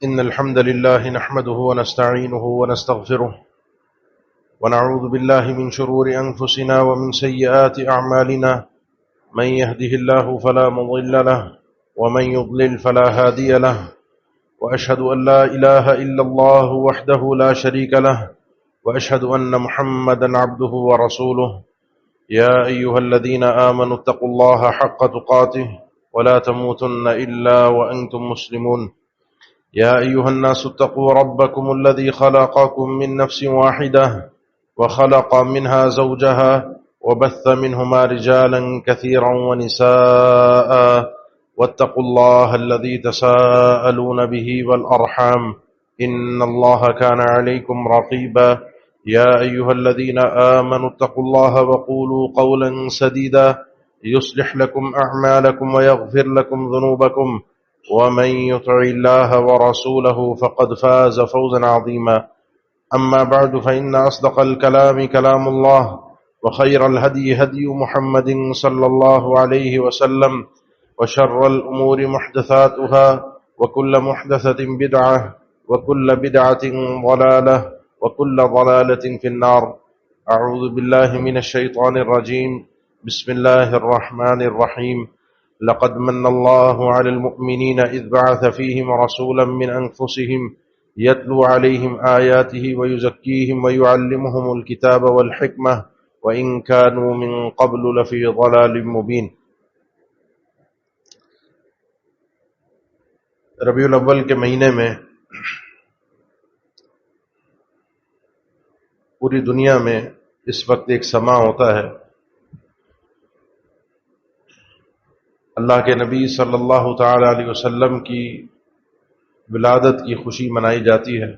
إن الحمد لله نحمده ونستعينه ونستغفره ونعوذ بالله من شرور أنفسنا ومن سيئات أعمالنا من يهده الله فلا مضل له ومن يضلل فلا هادي له وأشهد أن لا إله إلا الله وحده لا شريك له وأشهد أن محمدا عبده ورسوله يا أيها الذين آمنوا اتقوا الله حق تقاته ولا تموتن إلا وأنتم مسلمون يا أيها الناس اتقوا ربكم الذي خلقكم من نفس واحدة وخلق منها زوجها وبث منهما رجالا كثيرا ونساء واتقوا الله الذي تساءلون به والأرحام إن الله كان عليكم رقيبا يا أيها الذين آمنوا اتقوا الله وقولوا قولا سديدا يصلح لكم أعمالكم ويغفر لكم ذنوبكم ومن يطع الله ورسوله فقد فاز فوزا عظيما أما بعد فإن أصدق الكلام كلام الله وخير الهدي هدي محمد صلى الله عليه وسلم وشر الأمور محدثاتها وكل محدثة بدعة وكل بدعة ضلالة وكل ضلالة في النار. أعوذ بالله من الشيطان الرجيم. بسم الله الرحمن الرحيم. لقد من الله على المؤمنين إذ بعث فيهم رسولا من أنفسهم يتلو عليهم آياته ويزكيهم ويعلمهم الكتاب والحكمة وإن كانوا من قبل لفي ضلال مبين. ربیع الاول کے مہینے میں پوری دنیا میں اس وقت ایک سماع ہوتا ہے. اللہ کے نبی صلی اللہ تعالی علیہ وسلم کی ولادت کی خوشی منائی جاتی ہے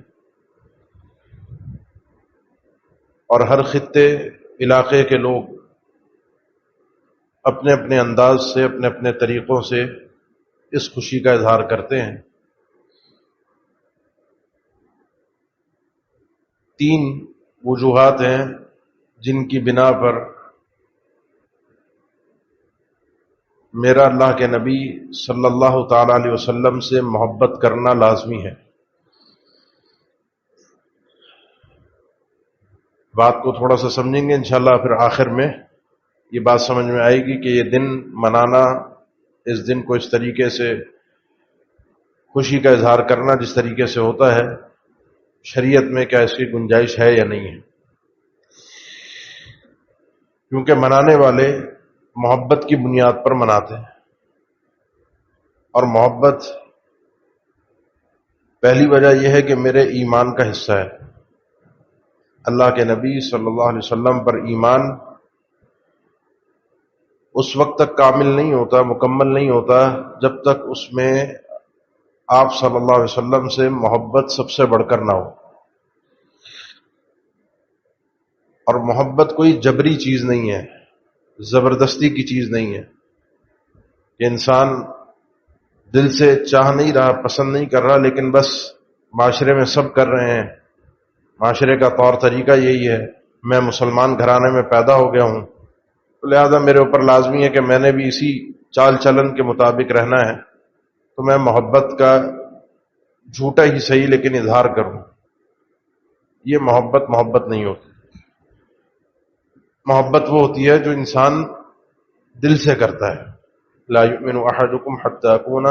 اور ہر خطے علاقے کے لوگ اپنے اپنے انداز سے اپنے اپنے طریقوں سے اس خوشی کا اظہار کرتے ہیں. 3 وجوہات ہیں جن کی بنا پر میرا اللہ کے نبی صلی اللہ تعالی علیہ وسلم سے محبت کرنا لازمی ہے. بات کو تھوڑا سا سمجھیں گے انشاءاللہ، پھر آخر میں یہ بات سمجھ میں آئے گی کہ یہ دن منانا، اس دن کو اس طریقے سے خوشی کا اظہار کرنا جس طریقے سے ہوتا ہے، شریعت میں کیا اس کی گنجائش ہے یا نہیں ہے. کیونکہ منانے والے محبت کی بنیاد پر مناتے ہیں، اور محبت پہلی وجہ یہ ہے کہ میرے ایمان کا حصہ ہے. اللہ کے نبی صلی اللہ علیہ وسلم پر ایمان اس وقت تک کامل نہیں ہوتا، مکمل نہیں ہوتا، جب تک اس میں آپ صلی اللہ علیہ وسلم سے محبت سب سے بڑھ کر نہ ہو. اور محبت کوئی جبری چیز نہیں ہے، زبردستی کی چیز نہیں ہے کہ انسان دل سے چاہ نہیں رہا، پسند نہیں کر رہا، لیکن بس معاشرے میں سب کر رہے ہیں، معاشرے کا طور طریقہ یہی ہے، میں مسلمان گھرانے میں پیدا ہو گیا ہوں تو لہذا میرے اوپر لازمی ہے کہ میں نے بھی اسی چال چلن کے مطابق رہنا ہے، تو میں محبت کا جھوٹا ہی صحیح لیکن اظہار کروں. یہ محبت نہیں ہوتی. محبت وہ ہوتی ہے جو انسان دل سے کرتا ہے. لا یؤمن احدکم حتی اکون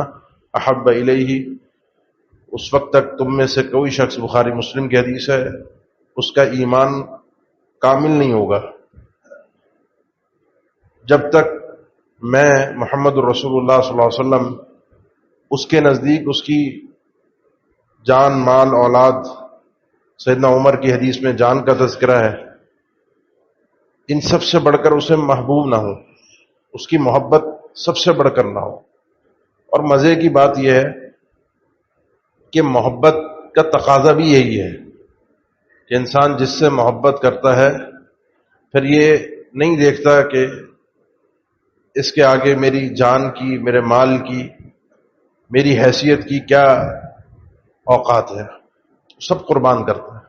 احب الیہ، اس وقت تک تم میں سے کوئی شخص، بخاری مسلم کی حدیث ہے، اس کا ایمان کامل نہیں ہوگا جب تک میں محمد الرسول اللہ صلی اللہ علیہ وسلم اس کے نزدیک اس کی جان، مال، اولاد، سیدنا عمر کی حدیث میں جان کا تذکرہ ہے، ان سب سے بڑھ کر اسے محبوب نہ ہو، اس کی محبت سب سے بڑھ کر نہ ہو. اور مزے کی بات یہ ہے کہ محبت کا تقاضا بھی یہی ہے کہ انسان جس سے محبت کرتا ہے پھر یہ نہیں دیکھتا کہ اس کے آگے میری جان کی، میرے مال کی، میری حیثیت کی کیا اوقات ہے، سب قربان کرتا ہے.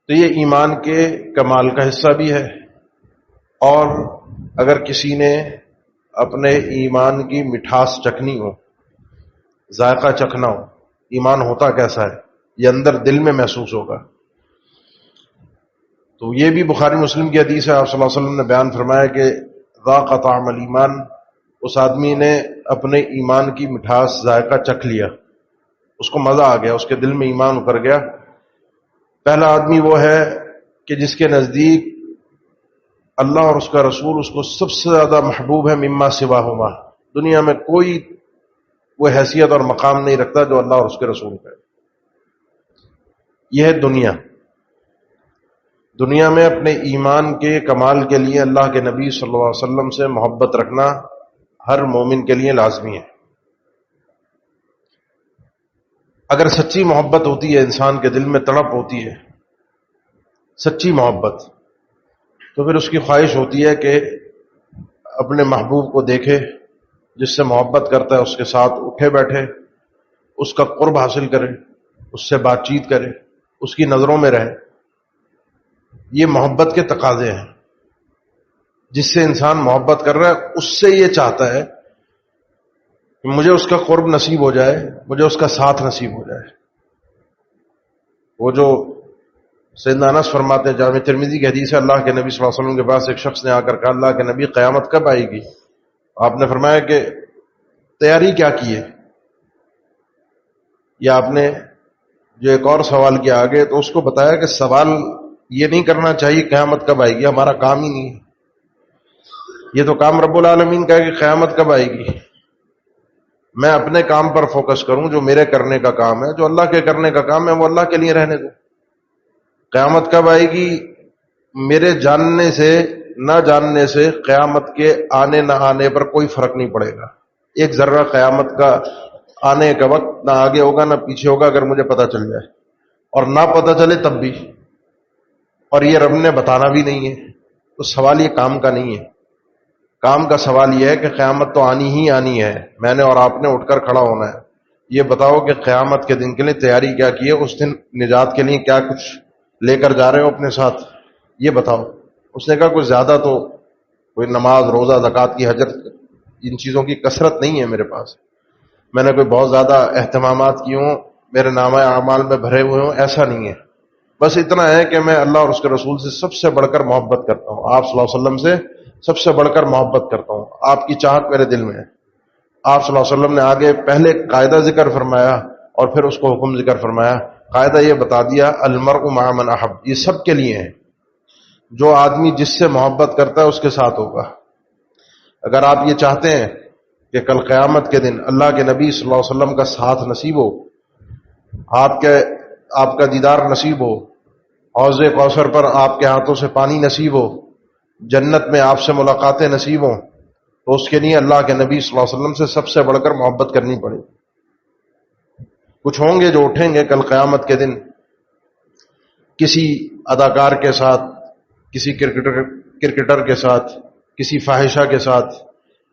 تو یہ ایمان کے کمال کا حصہ بھی ہے. اور اگر کسی نے اپنے ایمان کی مٹھاس چکھنی ہو، ذائقہ چکھنا ہو، ایمان ہوتا کیسا ہے، یہ اندر دل میں محسوس ہوگا۔ تو یہ بھی بخاری مسلم کی حدیث ہے، آپ صلی اللہ علیہ وسلم نے بیان فرمایا کہ ذاق طعم الایمان، اس آدمی نے اپنے ایمان کی مٹھاس ذائقہ چکھ لیا، اس کو مزہ آ گیا، اس کے دل میں ایمان اتر گیا۔ پہلا آدمی وہ ہے کہ جس کے نزدیک اللہ اور اس کا رسول اس کو سب سے زیادہ محبوب ہے، مما سواہما، دنیا میں کوئی وہ حیثیت اور مقام نہیں رکھتا جو اللہ اور اس کے رسول کا ہے۔ یہ ہے دنیا میں اپنے ایمان کے کمال کے لیے اللہ کے نبی صلی اللہ علیہ وسلم سے محبت رکھنا ہر مومن کے لیے لازمی ہے۔ اگر سچی محبت ہوتی ہے، انسان کے دل میں تڑپ ہوتی ہے سچی محبت، تو پھر اس کی خواہش ہوتی ہے کہ اپنے محبوب کو دیکھے، جس سے محبت کرتا ہے اس کے ساتھ اٹھے بیٹھے، اس کا قرب حاصل کرے، اس سے بات چیت کرے، اس کی نظروں میں رہے۔ یہ محبت کے تقاضے ہیں۔ جس سے انسان محبت کر رہا ہے اس سے یہ چاہتا ہے کہ مجھے اس کا قرب نصیب ہو جائے، مجھے اس کا ساتھ نصیب ہو جائے۔ وہ جو سیدنا انس فرماتے ہیں، جامع ترمذی کی حدیث ہے، اللہ کے نبی صلی اللہ علیہ وسلم کے پاس ایک شخص نے آ کر کہا، اللہ کے نبی قیامت کب آئے گی؟ آپ نے فرمایا کہ تیاری کیا کی ہے؟ یا آپ نے جو ایک اور سوال کیا آگے، تو اس کو بتایا کہ سوال یہ نہیں کرنا چاہیے قیامت کب آئے گی، ہمارا کام ہی نہیں ہے۔ یہ تو کام رب العالمین کا ہے کہ قیامت کب آئے گی۔ میں اپنے کام پر فوکس کروں، جو میرے کرنے کا کام ہے، جو اللہ کے کرنے کا کام ہے وہ اللہ کے لیے رہنے دو۔ قیامت کب آئے گی، میرے جاننے سے نہ جاننے سے قیامت کے آنے نہ آنے پر کوئی فرق نہیں پڑے گا۔ ایک ذرہ قیامت کا آنے کا وقت نہ آگے ہوگا نہ پیچھے ہوگا اگر مجھے پتہ چل جائے، اور نہ پتہ چلے تب بھی، اور یہ رب نے بتانا بھی نہیں ہے۔ تو سوال یہ کام کا نہیں ہے، کام کا سوال یہ ہے کہ قیامت تو آنی ہی آنی ہے، میں نے اور آپ نے اٹھ کر کھڑا ہونا ہے۔ یہ بتاؤ کہ قیامت کے دن کے لیے تیاری کیا کی ہے، اس دن نجات کے لیے کیا کچھ لے کر جا رہے ہو اپنے ساتھ، یہ بتاؤ۔ اس نے کہا کچھ زیادہ تو کوئی نماز، روزہ، زکوٰۃ کی حجت، ان چیزوں کی کثرت نہیں ہے میرے پاس، میں نے کوئی بہت زیادہ اہتمامات کی ہوں، میرے نامہ اعمال میں بھرے ہوئے ہوں، ایسا نہیں ہے۔ بس اتنا ہے کہ میں اللہ اور اس کے رسول سے سب سے بڑھ کر محبت کرتا ہوں، آپ صلی اللہ علیہ وسلم سے سب سے بڑھ کر محبت کرتا ہوں، آپ کی چاہت میرے دل میں ہے۔ آپ صلی اللہ علیہ وسلم نے آگے پہلے قاعدہ ذکر فرمایا اور پھر اس کو حکم ذکر فرمایا۔ قاعدہ یہ بتا دیا، المرء مع من احب، یہ سب کے لیے ہے۔ جو آدمی جس سے محبت کرتا ہے اس کے ساتھ ہوگا۔ اگر آپ یہ چاہتے ہیں کہ کل قیامت کے دن اللہ کے نبی صلی اللہ علیہ وسلم کا ساتھ نصیب ہو، آپ کا دیدار نصیب ہو، حوض کوثر پر آپ کے ہاتھوں سے پانی نصیب ہو، جنت میں آپ سے ملاقاتیں نصیب ہوں، تو اس کے لیے اللہ کے نبی صلی اللہ علیہ وسلم سے سب سے بڑھ کر محبت کرنی پڑے۔ کچھ ہوں گے جو اٹھیں گے کل قیامت کے دن کسی اداکار کے ساتھ، کسی کرکٹر کے ساتھ، کسی فاحشہ کے ساتھ،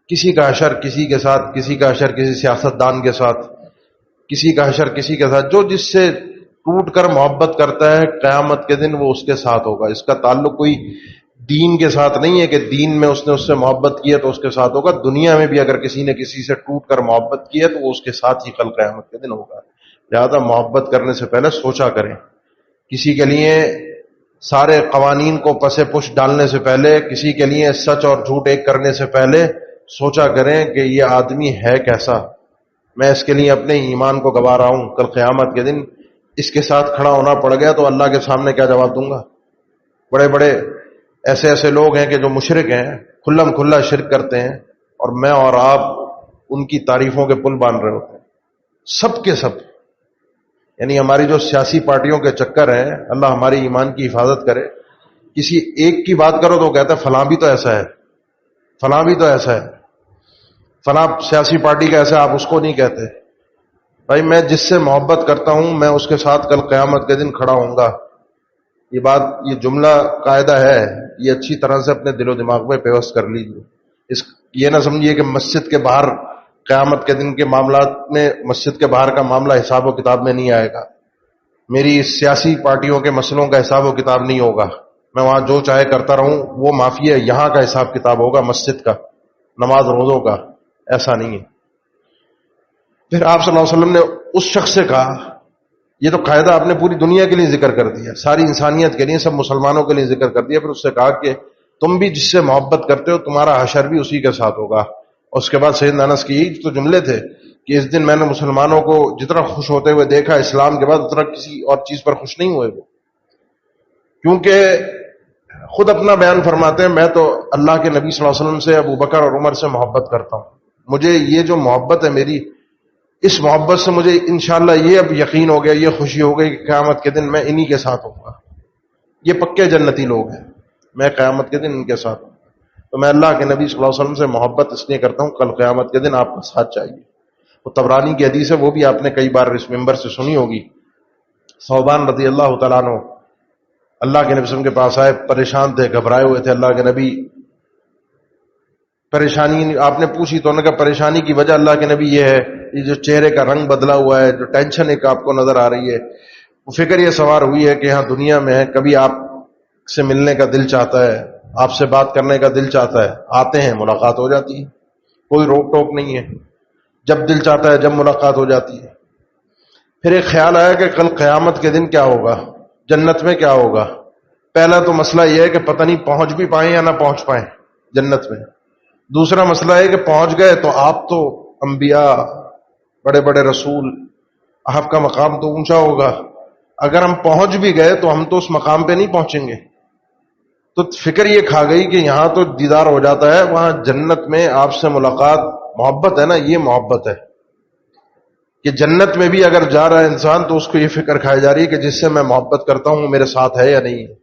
کسی کا حشر کسی کے ساتھ، کسی کا حشر کسی سیاستدان کے ساتھ، کسی کا حشر کسی کے ساتھ، جو جس سے ٹوٹ کر محبت کرتا ہے قیامت کے دن وہ اس کے ساتھ ہوگا۔ اس کا تعلق کوئی دین کے ساتھ نہیں ہے کہ دین میں اس نے اس سے محبت کی ہے تو اس کے ساتھ ہوگا، دنیا میں بھی اگر کسی نے کسی سے ٹوٹ کر محبت کی ہے تو وہ اس کے ساتھ ہی کل قیامت کے دن ہوگا۔ لہذا محبت کرنے سے پہلے سوچا کریں، کسی کے لیے سارے قوانین کو پس پش ڈالنے سے پہلے، کسی کے لیے سچ اور جھوٹ ایک کرنے سے پہلے سوچا کریں کہ یہ آدمی ہے کیسا، میں اس کے لیے اپنے ایمان کو گوا رہا ہوں، کل قیامت کے دن اس کے ساتھ کھڑا ہونا پڑ گیا تو اللہ کے سامنے کیا جواب دوں گا۔ بڑے بڑے ایسے لوگ ہیں کہ جو مشرک ہیں، کھلم کھلا شرک کرتے ہیں، اور میں اور آپ ان کی تعریفوں کے پل باندھ رہے ہوتے ہیں، سب کے سب۔ یعنی ہماری جو سیاسی پارٹیوں کے چکر ہیں، اللہ ہماری ایمان کی حفاظت کرے، کسی ایک کی بات کرو تو کہتا ہے فلاں بھی تو ایسا ہے، فلاں بھی تو ایسا ہے، فلاں سیاسی پارٹی کا ایسا، آپ اس کو نہیں کہتے۔ بھائی میں جس سے محبت کرتا ہوں میں اس کے ساتھ کل قیامت کے دن کھڑا ہوں گا۔ یہ بات، یہ جملہ قاعدہ ہے، یہ اچھی طرح سے اپنے دل و دماغ میں پیوست کر لیجیے۔ یہ نہ سمجھیے کہ مسجد کے باہر قیامت کے دن کے معاملات میں مسجد کے باہر کا معاملہ حساب و کتاب میں نہیں آئے گا، میری سیاسی پارٹیوں کے مسئلوں کا حساب و کتاب نہیں ہوگا، میں وہاں جو چاہے کرتا رہوں، وہ معافی ہے، یہاں کا حساب کتاب ہوگا، مسجد کا، نماز روزوں کا، ایسا نہیں ہے۔ پھر آپ صلی اللہ علیہ وسلم نے اس شخص سے کہا، یہ تو قاعدہ آپ نے پوری دنیا کے لیے ذکر کر دیا، ساری انسانیت کے لیے، سب مسلمانوں کے لیے ذکر کر دیا، پھر اس سے کہا کہ تم بھی جس سے محبت کرتے ہو تمہارا حشر بھی اسی کے ساتھ ہوگا۔ اس کے بعد سیدنا انس کی یہی تو جملے تھے کہ اس دن میں نے مسلمانوں کو جتنا خوش ہوتے ہوئے دیکھا اسلام کے بعد، اتنا کسی اور چیز پر خوش نہیں ہوئے وہ، کیونکہ خود اپنا بیان فرماتے ہیں، میں تو اللہ کے نبی صلی اللہ علیہ وسلم سے، ابو بکر اور عمر سے محبت کرتا ہوں، مجھے یہ جو محبت ہے میری، اس محبت سے مجھے انشاءاللہ یہ اب یقین ہو گیا، یہ خوشی ہو گئی کہ قیامت کے دن میں انہی کے ساتھ ہوں گا، یہ پکے جنتی لوگ ہیں، میں قیامت کے دن ان کے ساتھ ہوں گا۔ تو میں اللہ کے نبی صلی اللہ علیہ وسلم سے محبت اس لیے کرتا ہوں، کل قیامت کے دن آپ کا ساتھ چاہیے۔ وہ طبرانی کی حدیث ہے، وہ بھی آپ نے کئی بار اس ممبر سے سنی ہوگی۔ ثوبان رضی اللہ تعالیٰ عنہ اللہ کے نبی صلی اللہ علیہ وسلم کے پاس آئے، پریشان تھے، گھبرائے ہوئے تھے۔ اللہ کے نبی پریشانی آپ نے پوچھی تو انہوں نے کہا پریشانی کی وجہ اللہ کے نبی یہ ہے، یہ جو چہرے کا رنگ بدلا ہوا ہے، جو ٹینشن ایک آپ کو نظر آ رہی ہے، وہ فکر یہ سوار ہوئی ہے کہ ہاں دنیا میں ہے، کبھی آپ سے ملنے کا دل چاہتا ہے، آپ سے بات کرنے کا دل چاہتا ہے، آتے ہیں، ملاقات ہو جاتی ہے، کوئی روک ٹوک نہیں ہے، جب دل چاہتا ہے جب ملاقات ہو جاتی ہے۔ پھر ایک خیال آیا کہ کل قیامت کے دن کیا ہوگا، جنت میں کیا ہوگا۔ پہلا تو مسئلہ یہ ہے کہ پتہ نہیں پہنچ بھی پائیں یا نہ پہنچ پائیں جنت میں۔ دوسرا مسئلہ ہے کہ پہنچ گئے تو آپ تو انبیاء، بڑے بڑے رسول، آپ کا مقام تو اونچا ہوگا، اگر ہم پہنچ بھی گئے تو ہم تو اس مقام پہ نہیں پہنچیں گے۔ تو فکر یہ کھا گئی کہ یہاں تو دیدار ہو جاتا ہے، وہاں جنت میں آپ سے ملاقات، محبت ہے نا، یہ محبت ہے کہ جنت میں بھی اگر جا رہا ہے انسان تو اس کو یہ فکر کھائی جا رہی ہے کہ جس سے میں محبت کرتا ہوں میرے ساتھ ہے یا نہیں ہے،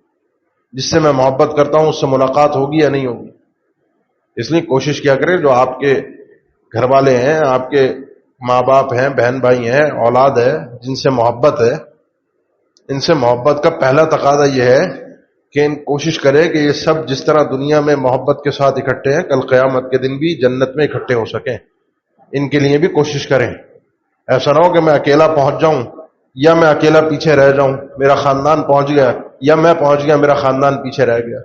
جس سے میں محبت کرتا ہوں اس سے ملاقات ہوگی یا نہیں ہوگی۔ اس لیے کوشش کیا کریں، جو آپ کے گھر والے ہیں، آپ کے ماں باپ ہیں، بہن بھائی ہیں، اولاد ہے، جن سے محبت ہے، ان سے محبت کا پہلا تقاضا یہ ہے کہ ان کوشش کرے کہ یہ سب جس طرح دنیا میں محبت کے ساتھ اکٹھے ہیں، کل قیامت کے دن بھی جنت میں اکٹھے ہو سکیں، ان کے لیے بھی کوشش کریں۔ ایسا نہ ہو کہ میں اکیلا پہنچ جاؤں یا میں اکیلا پیچھے رہ جاؤں، میرا خاندان پہنچ گیا یا میں پہنچ گیا میرا خاندان پیچھے رہ گیا،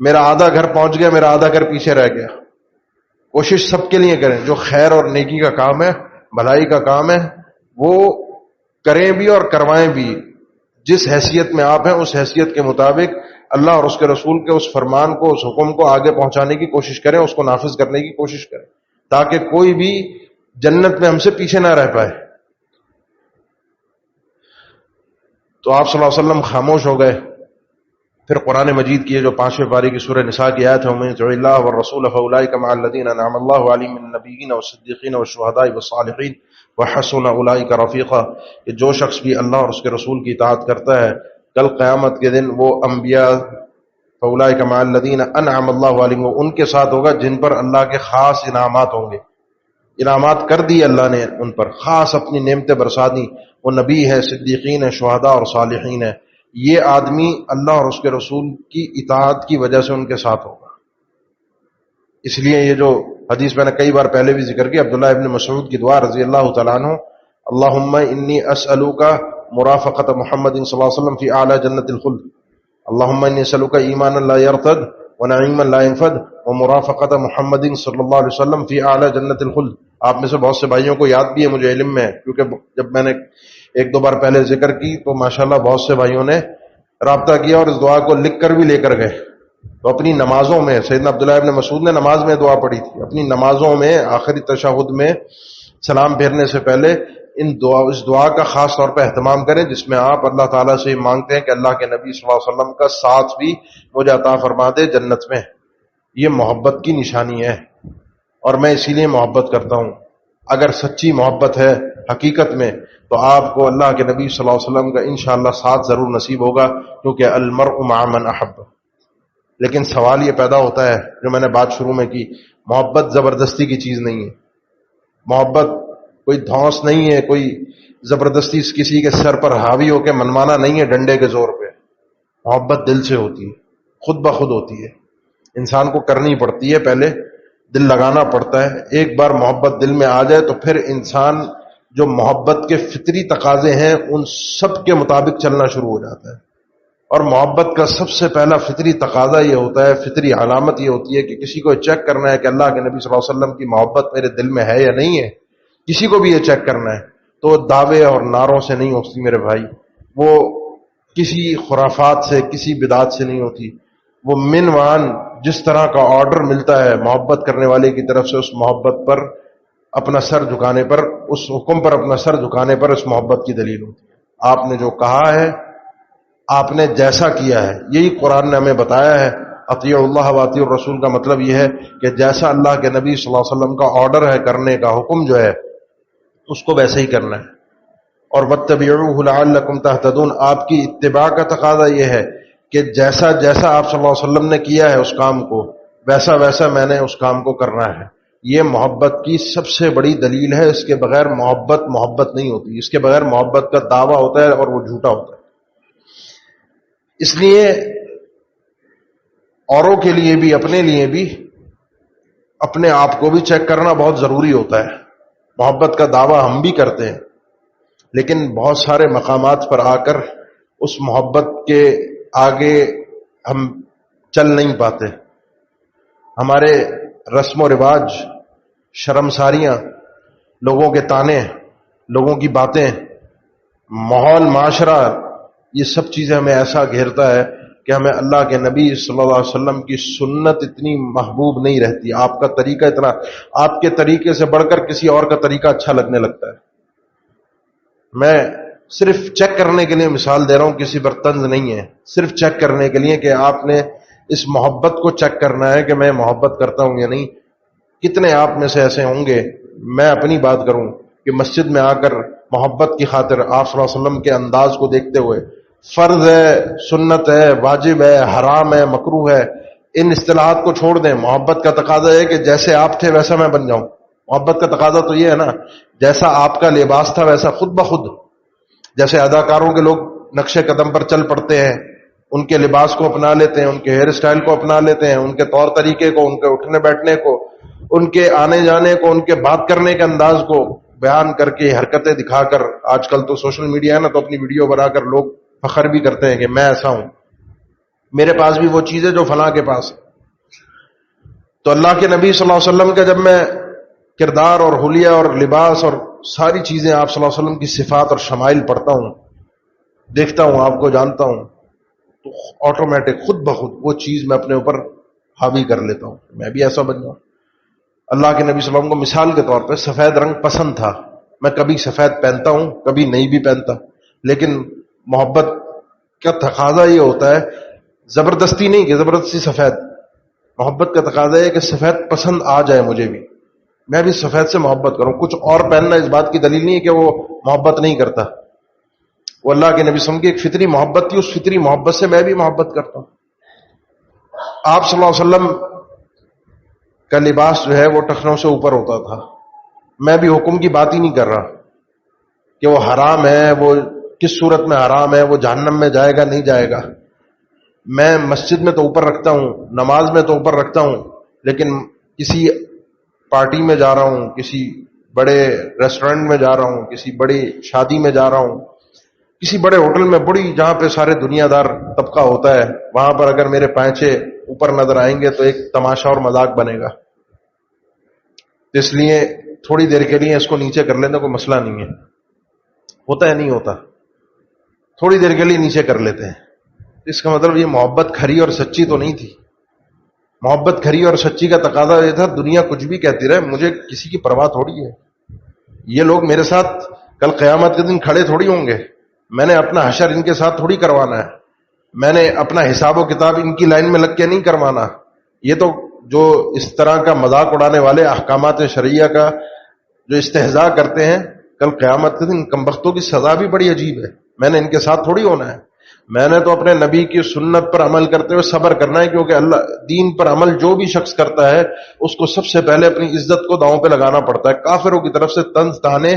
میرا آدھا گھر پہنچ گیا میرا آدھا گھر پیچھے رہ گیا۔ کوشش سب کے لیے کریں، جو خیر اور نیکی کا کام ہے، بھلائی کا کام ہے، وہ کریں بھی اور کروائیں بھی۔ جس حیثیت میں آپ ہیں اس حیثیت کے مطابق اللہ اور اس کے رسول کے اس فرمان کو، اس حکم کو آگے پہنچانے کی کوشش کریں، اس کو نافذ کرنے کی کوشش کریں، تاکہ کوئی بھی جنت میں ہم سے پیچھے نہ رہ پائے۔ تو آپ صلی اللہ علیہ وسلم خاموش ہو گئے۔ پھر قرآن مجید کی جو 5ویں پاری کی سورہ نساء کی آیت ہے، وَمَن يُطِعِ اللَّهَ وَالرَّسُولَ فَأُولَٰئِكَ مَعَ الَّذِينَ أَنْعَمَ اللَّهُ عَلَيْهِم مِّنَ النَّبِيِّينَ وَالصِّدِّيقِينَ وَالشُّهَدَاءِ وَالصَّالِحِينَ وَحَسُنَ أُولَٰئِكَ رَفِيقًا، کہ جو شخص بھی اللہ اور اس کے رسول کی اطاعت کرتا ہے کل قیامت کے دن وہ انبیاء، فَأُولَٰئِكَ مَعَ الَّذِينَ أَنْعَمَ اللَّهُ عَلَيْهِمْ، وہ ان کے ساتھ ہوگا جن پر اللہ کے خاص انعامات ہوں گے۔ انعامات کر دی اللہ نے ان پر، خاص اپنی نعمتیں برسا دی، وہ نبی ہے، صدیقین ہے، شہداء اور صالحین ہے۔ یہ آدمی اللہ اور اس کے رسول کی اطاعت کی وجہ سے ان کے ساتھ ہوگا۔ اس لیے یہ جو حدیث میں نے کئی بار پہلے بھی ذکر کی، عبداللہ ابن مسعود کی دعا رضی اللہ تعالیٰ عنہ، اللہم انی اسألوک مرافقت محمد صلی اللہ علیہ وسلم فی اعلی جنت الخلد، اللہم انی اسألوک ایمانا لا یرتد ونعیما لا ينفد ومرافقت محمد صلی اللہ علیہ وسلم فی اعلی جنت الخلد۔ آپ میں سے بہت سے بھائیوں کو یاد بھی ہے، مجھے علم میں ہے، کیونکہ جب میں نے ایک دو بار پہلے ذکر کی تو ماشاءاللہ بہت سے بھائیوں نے رابطہ کیا اور اس دعا کو لکھ کر بھی لے کر گئے۔ تو اپنی نمازوں میں، سیدنا عبداللہ ابن مسعود نے نماز میں دعا پڑھی تھی، اپنی نمازوں میں آخری تشہد میں سلام پھیرنے سے پہلے اس دعا کا خاص طور پہ اہتمام کریں، جس میں آپ اللہ تعالیٰ سے مانگتے ہیں کہ اللہ کے نبی صلی اللہ علیہ وسلم کا ساتھ بھی مجھے عطا فرما دے جنت میں۔ یہ محبت کی نشانی ہے، اور میں اسی لیے محبت کرتا ہوں۔ اگر سچی محبت ہے حقیقت میں تو آپ کو اللہ کے نبی صلی اللہ علیہ وسلم کا انشاءاللہ ساتھ ضرور نصیب ہوگا، کیونکہ المرء مع من احب۔ لیکن سوال یہ پیدا ہوتا ہے، جو میں نے بات شروع میں کی، محبت زبردستی کی چیز نہیں ہے، محبت کوئی دھونس نہیں ہے، کوئی زبردستی کسی کے سر پر حاوی ہو کے منمانا نہیں ہے ڈنڈے کے زور پہ۔ محبت دل سے ہوتی ہے، خود بخود ہوتی ہے، انسان کو کرنی پڑتی ہے، پہلے دل لگانا پڑتا ہے۔ ایک بار محبت دل میں آ جائے تو پھر انسان جو محبت کے فطری تقاضے ہیں ان سب کے مطابق چلنا شروع ہو جاتا ہے۔ اور محبت کا سب سے پہلا فطری تقاضا یہ ہوتا ہے، فطری علامت یہ ہوتی ہے کہ کسی کو چیک کرنا ہے کہ اللہ کے نبی صلی اللہ علیہ وسلم کی محبت میرے دل میں ہے یا نہیں ہے، کسی کو بھی یہ چیک کرنا ہے۔ تو دعوے اور نعروں سے نہیں ہوتی میرے بھائی، وہ کسی خرافات سے، کسی بدعات سے نہیں ہوتی، وہ من وان جس طرح کا آرڈر ملتا ہے محبت کرنے والے کی طرف سے، اس محبت پر اپنا سر جھکانے پر، اس حکم پر اپنا سر جھکانے پر اس محبت کی دلیل ہوتی ہے۔ آپ نے جو کہا ہے، آپ نے جیسا کیا ہے، یہی قرآن نے ہمیں بتایا ہے۔ اطیع اللہ و اطیع الرسول کا مطلب یہ ہے کہ جیسا اللہ کے نبی صلی اللہ علیہ وسلم کا آرڈر ہے کرنے کا، حکم جو ہے، اس کو ویسے ہی کرنا ہے۔ اور واتبعوہ لعلکم تہتدون، آپ کی اتباع کا تقاضا یہ ہے کہ جیسا جیسا آپ صلی اللہ علیہ وسلم نے کیا ہے اس کام کو، ویسا ویسا میں نے اس کام کو کرنا ہے۔ یہ محبت کی سب سے بڑی دلیل ہے۔ اس کے بغیر محبت نہیں ہوتی، اس کے بغیر محبت کا دعویٰ ہوتا ہے اور وہ جھوٹا ہوتا ہے۔ اس لیے اوروں کے لیے بھی، اپنے لیے بھی، اپنے آپ کو بھی چیک کرنا بہت ضروری ہوتا ہے۔ محبت کا دعویٰ ہم بھی کرتے ہیں، لیکن بہت سارے مقامات پر آ کر اس محبت کے آگے ہم چل نہیں پاتے۔ ہمارے رسم و رواج، شرمساریاں، لوگوں کے تانے، لوگوں کی باتیں، ماحول، معاشرہ، یہ سب چیزیں ہمیں ایسا گھیرتا ہے کہ ہمیں اللہ کے نبی صلی اللہ علیہ وسلم کی سنت اتنی محبوب نہیں رہتی، آپ کا طریقہ اتنا، آپ کے طریقے سے بڑھ کر کسی اور کا طریقہ اچھا لگنے لگتا ہے۔ میں صرف چیک کرنے کے لیے مثال دے رہا ہوں، کسی پر طنز نہیں ہے، صرف چیک کرنے کے لیے کہ آپ نے اس محبت کو چیک کرنا ہے کہ میں محبت کرتا ہوں یا نہیں۔ کتنے آپ میں سے ایسے ہوں گے، میں اپنی بات کروں، کہ مسجد میں آ کر محبت کی خاطر آپ صلی اللہ علیہ وسلم کے انداز کو دیکھتے ہوئے، فرض ہے، سنت ہے، واجب ہے، حرام ہے، مکروہ ہے، ان اصطلاحات کو چھوڑ دیں۔ محبت کا تقاضا ہے کہ جیسے آپ تھے ویسا میں بن جاؤں۔ محبت کا تقاضا تو یہ ہے نا، جیسا آپ کا لباس تھا ویسا خود بخود، جیسے اداکاروں کے لوگ نقش قدم پر چل پڑتے ہیں، ان کے لباس کو اپنا لیتے ہیں، ان کے ہیئر سٹائل کو اپنا لیتے ہیں، ان کے طور طریقے کو، ان کے اٹھنے بیٹھنے کو، ان کے آنے جانے کو، ان کے بات کرنے کے انداز کو بیان کر کے، حرکتیں دکھا کر، آج کل تو سوشل میڈیا ہے نا، تو اپنی ویڈیو بنا کر لوگ فخر بھی کرتے ہیں کہ میں ایسا ہوں، میرے پاس بھی وہ چیز ہے جو فلاں کے پاس ہے۔ تو اللہ کے نبی صلی اللہ علیہ وسلم کا جب میں کردار اور حلیہ اور لباس اور ساری چیزیں آپ صلی اللہ علیہ وسلم کی صفات اور شمائل پڑھتا ہوں، دیکھتا ہوں، آپ کو جانتا ہوں، تو آٹومیٹک خود بخود وہ چیز میں اپنے اوپر حاوی کر لیتا ہوں، میں بھی ایسا بن جاؤں۔ اللہ کے نبی صلی اللہ علیہ وسلم کو مثال کے طور پہ سفید رنگ پسند تھا، میں کبھی سفید پہنتا ہوں، کبھی نہیں بھی پہنتا، لیکن محبت کا تقاضا یہ ہوتا ہے، زبردستی نہیں کہ زبردستی سفید، محبت کا تقاضا ہے کہ سفید پسند آ جائے مجھے بھی، میں بھی سفید سے محبت کروں۔ کچھ اور پہننا اس بات کی دلیل نہیں ہے کہ وہ محبت نہیں کرتا، وہ اللہ کے نبی صلی اللہ علیہ وسلم کی ایک فطری محبت تھی، اس فطری محبت سے میں بھی محبت کرتا ہوں۔ آپ صلی اللہ علیہ وسلم کا لباس جو ہے وہ ٹخنوں سے اوپر ہوتا تھا، میں بھی حکم کی بات ہی نہیں کر رہا کہ وہ حرام ہے، وہ کس صورت میں حرام ہے، وہ جہنم میں جائے گا نہیں جائے گا۔ میں مسجد میں تو اوپر رکھتا ہوں، نماز میں تو اوپر رکھتا ہوں، لیکن کسی پارٹی میں جا رہا ہوں، کسی بڑے ریسٹورنٹ میں جا رہا ہوں، کسی بڑی شادی میں جا رہا ہوں، کسی بڑے ہوٹل میں، بڑی جہاں پہ سارے دنیا دار طبقہ ہوتا ہے، وہاں پر اگر میرے پائچے اوپر نظر آئیں گے تو ایک تماشا اور مذاق بنے گا۔ اس لیے تھوڑی دیر کے لیے اس کو نیچے کر لینا کوئی مسئلہ نہیں ہے، ہوتا ہے نہیں ہوتا، تھوڑی دیر کے لیے نیچے کر لیتے ہیں۔ اس کا مطلب یہ محبت کھری اور سچی تو نہیں تھی۔ محبت کھری اور سچی کا تقاضا یہ تھا، دنیا کچھ بھی کہتی رہے، مجھے کسی کی پرواہ تھوڑی ہے، یہ لوگ میرے ساتھ کل قیامت کے دن کھڑے تھوڑی ہوں گے، میں نے اپنا حشر ان کے ساتھ تھوڑی کروانا ہے، میں نے اپنا حساب و کتاب ان کی لائن میں لگ کے نہیں کروانا۔ یہ تو جو اس طرح کا مذاق اڑانے والے احکامات شرعیہ کا جو استہزاء کرتے ہیں، کل قیامت کے دن کمبختوں کی سزا بھی بڑی عجیب ہے، میں نے ان کے ساتھ تھوڑی ہونا ہے۔ میں نے تو اپنے نبی کی سنت پر عمل کرتے ہوئے صبر کرنا ہے، کیونکہ اللہ دین پر عمل جو بھی شخص کرتا ہے اس کو سب سے پہلے اپنی عزت کو داؤں پہ لگانا پڑتا ہے۔ کافروں کی طرف سے طنز طعنے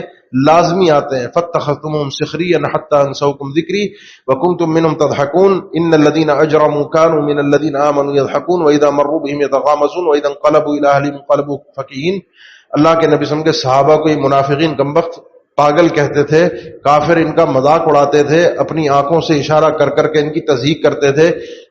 لازمی آتے ہیں، فاتخذتموہم سخریا حتی انسوکم ذکری وکنتم منہم تضحکون ان الذین اجرموا کانوا من الذین آمنوا یضحکون واذا مروا بہم یتغامزون واذا انقلبوا الی اہلہم انقلبوا فکہین۔ اللہ کے نبی صلی اللہ علیہ وسلم کے صحابہ کو یہ منافقین کمبخت پاگل کہتے تھے، کافر ان کا مذاق اڑاتے تھے، اپنی آنکھوں سے اشارہ کر کر کے ان کی تضحیک کرتے تھے،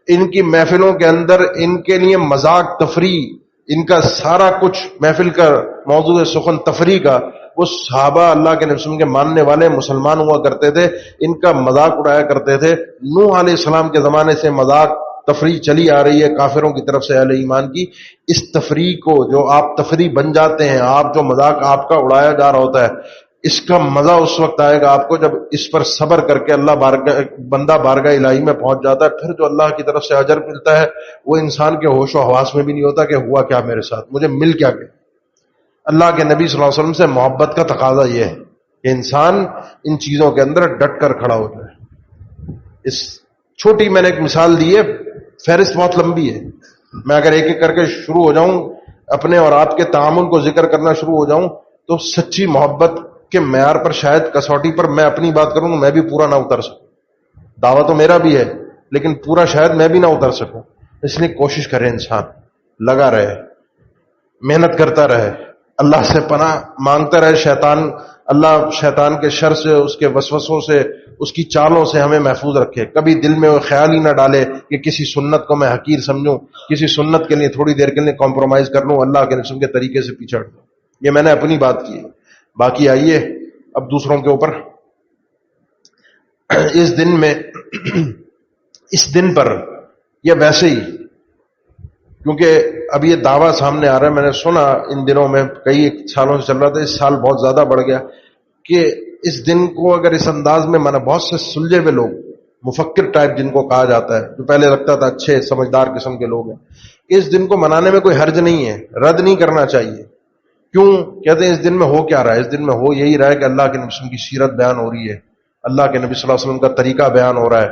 ان کی محفلوں کے اندر ان کے لیے مذاق، تفریح، ان کا سارا کچھ محفل کا موضوع سخن تفریح کا وہ صحابہ اللہ کے نبی صلی اللہ علیہ وسلم کے ماننے والے مسلمان ہوا کرتے تھے، ان کا مذاق اڑایا کرتے تھے۔ نوح علیہ السلام کے زمانے سے مذاق تفریح چلی آ رہی ہے کافروں کی طرف سے اہل ایمان کی۔ اس تفریح کو جو آپ تفریح بن جاتے ہیں، آپ جو مذاق آپ کا اڑایا جا رہا ہوتا ہے، اس کا مزہ اس وقت آئے گا آپ کو جب اس پر صبر کر کے بندہ بارگاہ الہی میں پہنچ جاتا ہے۔ پھر جو اللہ کی طرف سے اجر ملتا ہے وہ انسان کے ہوش و حواس میں بھی نہیں ہوتا کہ ہوا کیا میرے ساتھ، مجھے مل کیا گیا۔ اللہ کے نبی صلی اللہ علیہ وسلم سے محبت کا تقاضا یہ ہے کہ انسان ان چیزوں کے اندر ڈٹ کر کھڑا ہو جائے۔ اس چھوٹی میں نے ایک مثال دی ہے، فہرست بہت لمبی ہے، میں اگر ایک ایک کر کے شروع ہو جاؤں اپنے اور آپ کے تعامل کو ذکر کرنا شروع ہو جاؤں تو سچی محبت کے معیار پر شاید کسوٹی پر میں اپنی بات کروں میں بھی پورا نہ اتر سکوں۔ دعویٰ تو میرا بھی ہے لیکن پورا شاید میں بھی نہ اتر سکوں۔ اس لیے کوشش کرے، انسان لگا رہے، محنت کرتا رہے، اللہ سے پناہ مانگتا رہے۔ اللہ شیطان کے شر سے، اس کے وسوسوں سے، اس کی چالوں سے ہمیں محفوظ رکھے۔ کبھی دل میں وہ خیال ہی نہ ڈالے کہ کسی سنت کو میں حقیر سمجھوں، کسی سنت کے لیے تھوڑی دیر کے لیے کمپرومائز کر لوں، اللہ کے رسول کے طریقے سے پیچھے ہٹ لوں۔ یہ میں نے اپنی بات کی ہے، باقی آئیے اب دوسروں کے اوپر۔ اس دن پر یا ویسے ہی، کیونکہ اب یہ دعویٰ سامنے آ رہا ہے، میں نے سنا ان دنوں میں کئی سالوں سے چل رہا تھا، اس سال بہت زیادہ بڑھ گیا کہ اس دن کو اگر اس انداز میں مانا، بہت سے سلجھے ہوئے لوگ، مفکر ٹائپ جن کو کہا جاتا ہے، جو پہلے لگتا تھا اچھے سمجھدار قسم کے لوگ ہیں، اس دن کو منانے میں کوئی حرج نہیں ہے، رد نہیں کرنا چاہیے۔ کیوں کہتے ہیں اس دن میں ہو کیا رہا ہے؟ اس دن میں ہو یہی رہا ہے کہ اللہ کے نبی صلی اللہ علیہ وسلم کی سیرت بیان ہو رہی ہے، اللہ کے نبی صلی اللہ علیہ وسلم کا طریقہ بیان ہو رہا ہے،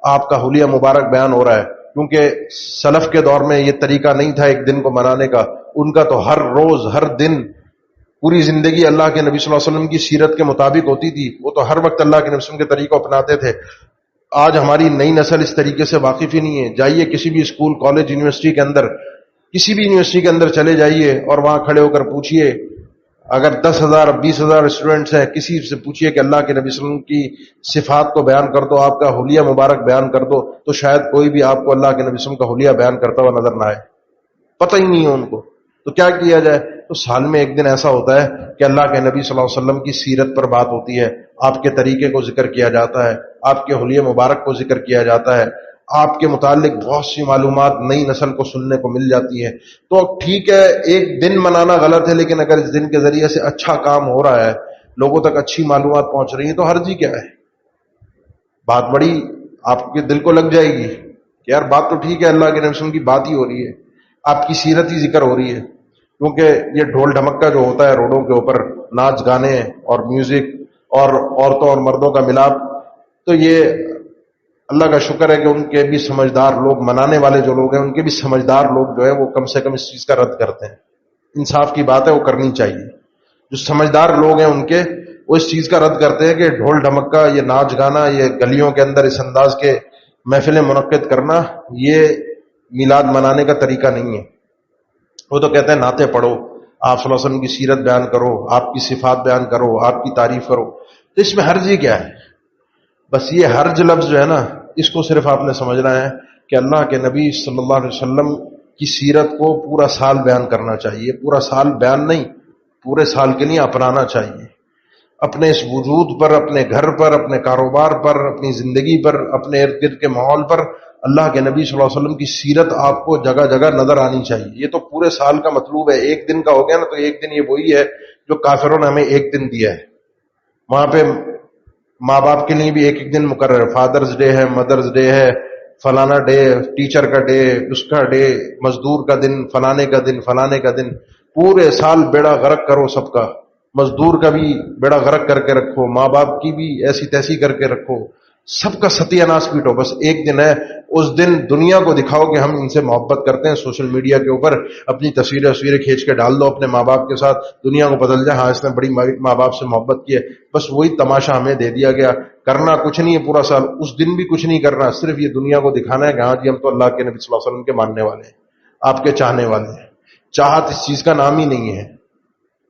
آپ کا حلیہ مبارک بیان ہو رہا ہے۔ کیونکہ سلف کے دور میں یہ طریقہ نہیں تھا ایک دن کو منانے کا، ان کا تو ہر روز ہر دن پوری زندگی اللہ کے نبی صلی اللہ علیہ وسلم کی سیرت کے مطابق ہوتی تھی، وہ تو ہر وقت اللہ کے نبی صلی اللہ علیہ وسلم کے طریقہ اپناتے تھے۔ آج ہماری نئی نسل اس طریقے سے واقف ہی نہیں ہے۔ جائیے کسی بھی اسکول، کالج، یونیورسٹی کے اندر، کسی بھی یونیورسٹی کے اندر چلے جائیے اور وہاں کھڑے ہو کر پوچھئے، اگر 10,000 20,000 اسٹوڈنٹس ہیں، کسی سے پوچھئے کہ اللہ کے نبی صلی اللہ علیہ وسلم کی صفات کو بیان کر دو، آپ کا حلیہ مبارک بیان کر دو، تو شاید کوئی بھی آپ کو اللہ کے نبی صلی اللہ علیہ وسلم کا حلیہ بیان کرتا ہوا نظر نہ آئے، پتہ ہی نہیں ہے ان کو۔ تو کیا کیا جائے؟ تو سال میں ایک دن ایسا ہوتا ہے کہ اللہ کے نبی صلی اللہ علیہ وسلم کی سیرت پر بات ہوتی ہے، آپ کے طریقے کو ذکر کیا جاتا ہے، آپ کے حلیہ مبارک کو ذکر کیا جاتا ہے، آپ کے متعلق بہت سی معلومات نئی نسل کو سننے کو مل جاتی ہے۔ تو ٹھیک ہے ایک دن منانا غلط ہے، لیکن اگر اس دن کے ذریعے سے اچھا کام ہو رہا ہے، لوگوں تک اچھی معلومات پہنچ رہی ہیں، تو حرج ہی کیا ہے؟ بات بڑی آپ کے دل کو لگ جائے گی کہ یار بات تو ٹھیک ہے، اللہ کے نبی صلی اللہ علیہ وسلم کی بات ہی ہو رہی ہے، آپ کی سیرت ہی ذکر ہو رہی ہے۔ کیونکہ یہ ڈھول ڈھمکا جو ہوتا ہے روڈوں کے اوپر، ناچ گانے اور میوزک اور عورتوں اور مردوں کا ملاپ، تو یہ اللہ کا شکر ہے کہ ان کے بھی سمجھدار لوگ، منانے والے جو لوگ ہیں ان کے بھی سمجھدار لوگ جو ہے وہ کم سے کم اس چیز کا رد کرتے ہیں۔ انصاف کی بات ہے، وہ کرنی چاہیے۔ جو سمجھدار لوگ ہیں ان کے، وہ اس چیز کا رد کرتے ہیں کہ ڈھول ڈھمکا، یہ ناچ گانا، یہ گلیوں کے اندر اس انداز کے محفلیں منعقد کرنا، یہ میلاد منانے کا طریقہ نہیں ہے۔ وہ تو کہتے ہیں نعتیں پڑھو، آپ صلی اللہ علیہ وسلم کی سیرت بیان کرو، آپ کی صفات بیان کرو، آپ کی تعریف کرو، تو اس میں حرج ہی کیا ہے؟ بس یہ حرج لفظ جو ہے نا، اس کو صرف آپ نے سمجھنا ہے کہ اللہ کے نبی صلی اللہ علیہ وسلم کی سیرت کو پورا سال بیان کرنا چاہیے، پورا سال بیان نہیں، پورے سال کے لیے اپنانا چاہیے، اپنے اس وجود پر، اپنے گھر پر، اپنے کاروبار پر، اپنی زندگی پر، اپنے ارد گرد کے ماحول پر اللہ کے نبی صلی اللہ علیہ وسلم کی سیرت آپ کو جگہ جگہ نظر آنی چاہیے۔ یہ تو پورے سال کا مطلوب ہے، ایک دن کا ہو گیا نا، تو ایک دن یہ وہی ہے جو کافروں نے ہمیں ایک دن دیا ہے۔ وہاں پہ ماں باپ کے لیے بھی ایک ایک دن مقرر ہے، فادرز ڈے ہے، مدرز ڈے ہے، فلانا ڈے، ٹیچر کا ڈے، اس کا ڈے، مزدور کا دن، فلانے کا دن، فلانے کا دن۔ پورے سال بیڑا غرق کرو سب کا، مزدور کا بھی بیڑا غرق کر کے رکھو، ماں باپ کی بھی ایسی تیسی کر کے رکھو، سب کا ستیہ ناش پیٹو۔ بس ایک دن ہے، اس دن دنیا کو دکھاؤ کہ ہم ان سے محبت کرتے ہیں، سوشل میڈیا کے اوپر اپنی تصویریں کھینچ کے ڈال دو اپنے ماں باپ کے ساتھ، دنیا کو بدل جائے، ہاں اس نے بڑی ماں باپ سے محبت کی ہے۔ بس وہی تماشا ہمیں دے دیا گیا، کرنا کچھ نہیں ہے پورا سال، اس دن بھی کچھ نہیں کرنا، صرف یہ دنیا کو دکھانا ہے کہ ہاں جی ہم تو اللہ کے نبی صلی اللہ علیہ وسلم کے ماننے والے ہیں، آپ کے چاہنے والے ہیں۔ چاہت اس چیز کا نام ہی نہیں ہے،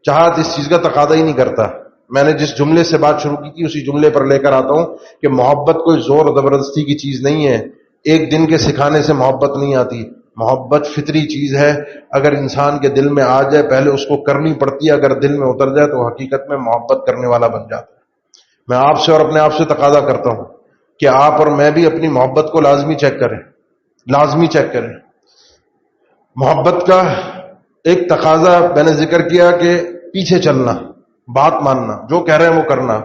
چاہت اس چیز کا تقاضا ہی نہیں کرتا۔ میں نے جس جملے سے بات شروع کی تھی اسی جملے پر لے کر آتا ہوں کہ محبت کوئی زور و زبردستی کی چیز نہیں ہے، ایک دن کے سکھانے سے محبت نہیں آتی، محبت فطری چیز ہے، اگر انسان کے دل میں آ جائے پہلے اس کو کرنی پڑتی ہے، اگر دل میں اتر جائے تو حقیقت میں محبت کرنے والا بن جاتا ہے۔ میں آپ سے اور اپنے آپ سے تقاضا کرتا ہوں کہ آپ اور میں بھی اپنی محبت کو لازمی چیک کریں، لازمی چیک کریں۔ محبت کا ایک تقاضا میں نے ذکر کیا کہ پیچھے چلنا، بات ماننا، جو کہہ رہے ہیں وہ کرنا،